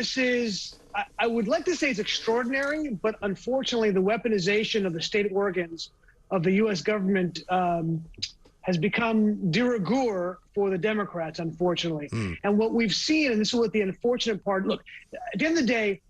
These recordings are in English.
this is, I would like to say it's extraordinary, but unfortunately the weaponization of the state organs of the U.S. government has become de rigueur for the Democrats, unfortunately. And what we've seen, and this is what the unfortunate part, look, at the end of the day,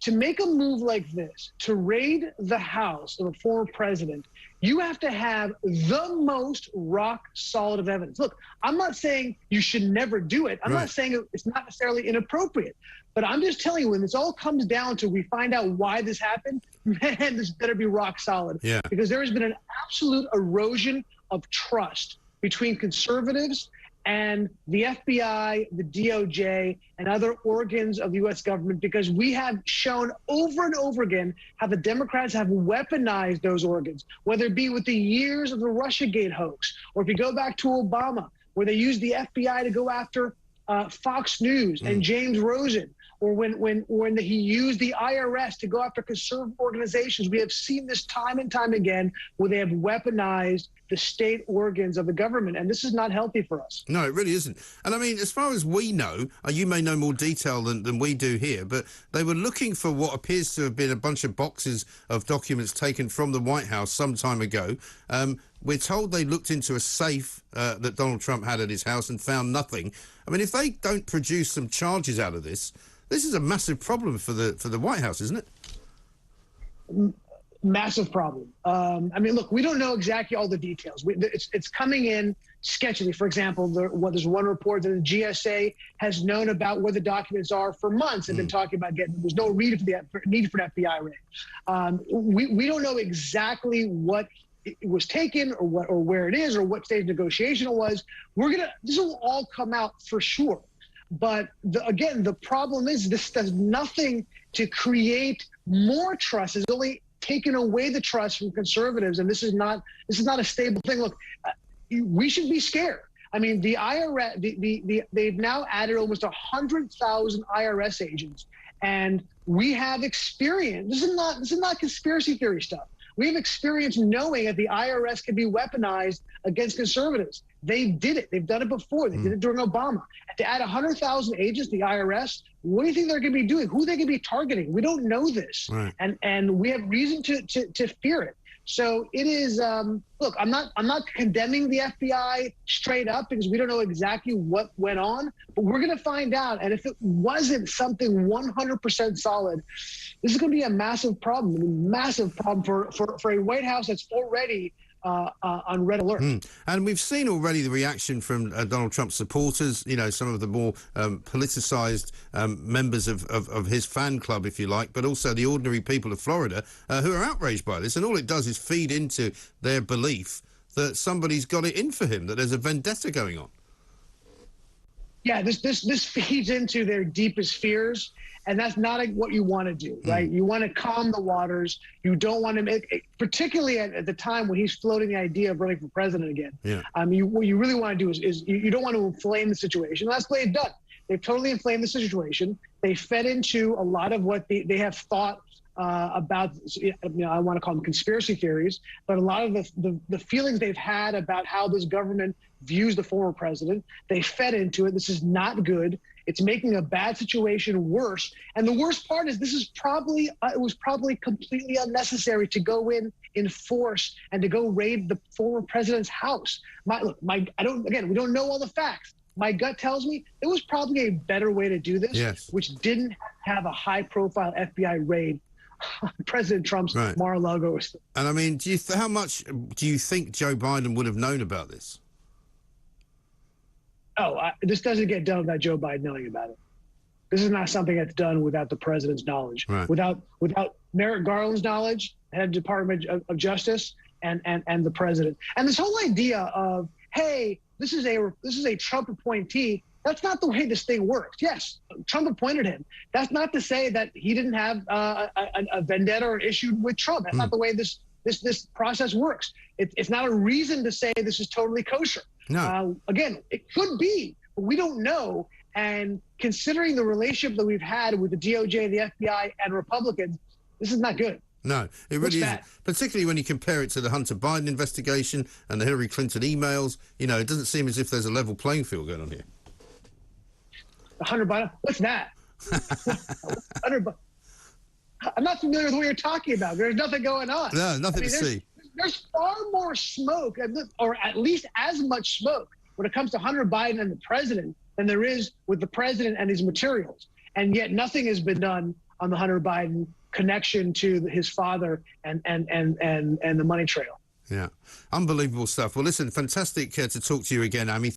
to make a move like this, to raid the house of a former president, you have to have the most rock solid of evidence. Look, I'm not saying you should never do it. I'm not saying it's not necessarily inappropriate, but I'm just telling you, when this all comes down to we find out why this happened, man, this better be rock solid. Yeah. Because there has been an absolute erosion of trust between conservatives and the FBI, the DOJ, and other organs of the U.S. government, because we have shown over and over again how the Democrats have weaponized those organs, whether it be with the years of the Russiagate hoax, or if you go back to Obama, where they used the FBI to go after Fox News and James Rosen, or when he used the IRS to go after conservative organizations. We have seen this time and time again where they have weaponized the state organs of the government, and this is not healthy for us. No, it really isn't. And I mean, as far as we know, you may know more detail than we do here, but they were looking for what appears to have been a bunch of boxes of documents taken from the White House some time ago. We're told they looked into a safe that Donald Trump had at his house and found nothing. I mean, if they don't produce some charges out of this, this is a massive problem for the White House, isn't it? Massive problem. I mean, look, we don't know exactly all the details. It's coming in sketchily. For example, there's one report that the GSA has known about where the documents are for months and been talking about getting. There's no need for an FBI raid. We don't know exactly what it was taken or where it is or what stage of negotiation it was. This will all come out for sure. But again, the problem is this does nothing to create more trust. It's only taken away the trust from conservatives, and this is not a stable thing. Look, we should be scared. I mean, the IRS, they've now added almost 100,000 IRS agents, and we have experience. This is not conspiracy theory stuff. We have experience knowing that the IRS can be weaponized against conservatives. They did it. They've done it before. They did it during Obama. And to add 100,000 agents to the IRS, what do you think they're going to be doing? Who are they going to be targeting? We don't know this. Right. And we have reason to fear it. So it is, look, I'm not condemning the FBI straight up because we don't know exactly what went on, but we're going to find out. And if it wasn't something 100% solid, this is going to be a massive problem for a White House that's already on red alert. And we've seen already the reaction from Donald Trump's supporters, you know, some of the more politicized members of his fan club, if you like, but also the ordinary people of Florida who are outraged by this. And all it does is feed into their belief that somebody's got it in for him, that there's a vendetta going on. Yeah, this feeds into their deepest fears. And that's not what you want to do, right? You want to calm the waters. You don't want to make, particularly at the time when he's floating the idea of running for president again. Yeah. What you really want to do is you don't want to inflame the situation. And that's what they've done. They've totally inflamed the situation. They fed into a lot of what they have thought about, you know, I want to call them conspiracy theories, but a lot of the feelings they've had about how this government views the former president, they fed into it. This is not good. It's making a bad situation worse. And the worst part is this is probably, it was probably completely unnecessary to go in force and to go raid the former president's house. We don't know all the facts. My gut tells me it was probably a better way to do this, which didn't have a high-profile FBI raid on President Trump's Mar-a-Lago. And I mean, how much do you think Joe Biden would have known about this? This doesn't get done without Joe Biden knowing about it. This is not something that's done without the president's knowledge, without Merrick Garland's knowledge, head of Department of Justice, and the president. And this whole idea of, hey, this is a Trump appointee. That's not the way this thing works. Yes, Trump appointed him. That's not to say that he didn't have a vendetta or issue with Trump. That's not the way this process works. It's not a reason to say this is totally kosher. No. Again, it could be, but we don't know. And considering the relationship that we've had with the DOJ, the FBI, and Republicans, this is not good. No, it really isn't. Particularly when you compare it to the Hunter Biden investigation and the Hillary Clinton emails. You know, it doesn't seem as if there's a level playing field going on here. The Hunter Biden? What's that? I'm not familiar with what you're talking about. There's nothing going on. No, nothing to see. There's far more smoke, or at least as much smoke, when it comes to Hunter Biden and the president than there is with the president and his materials. And yet nothing has been done on the Hunter Biden connection to his father and the money trail. Yeah, unbelievable stuff. Well, listen, fantastic to talk to you again, Ami.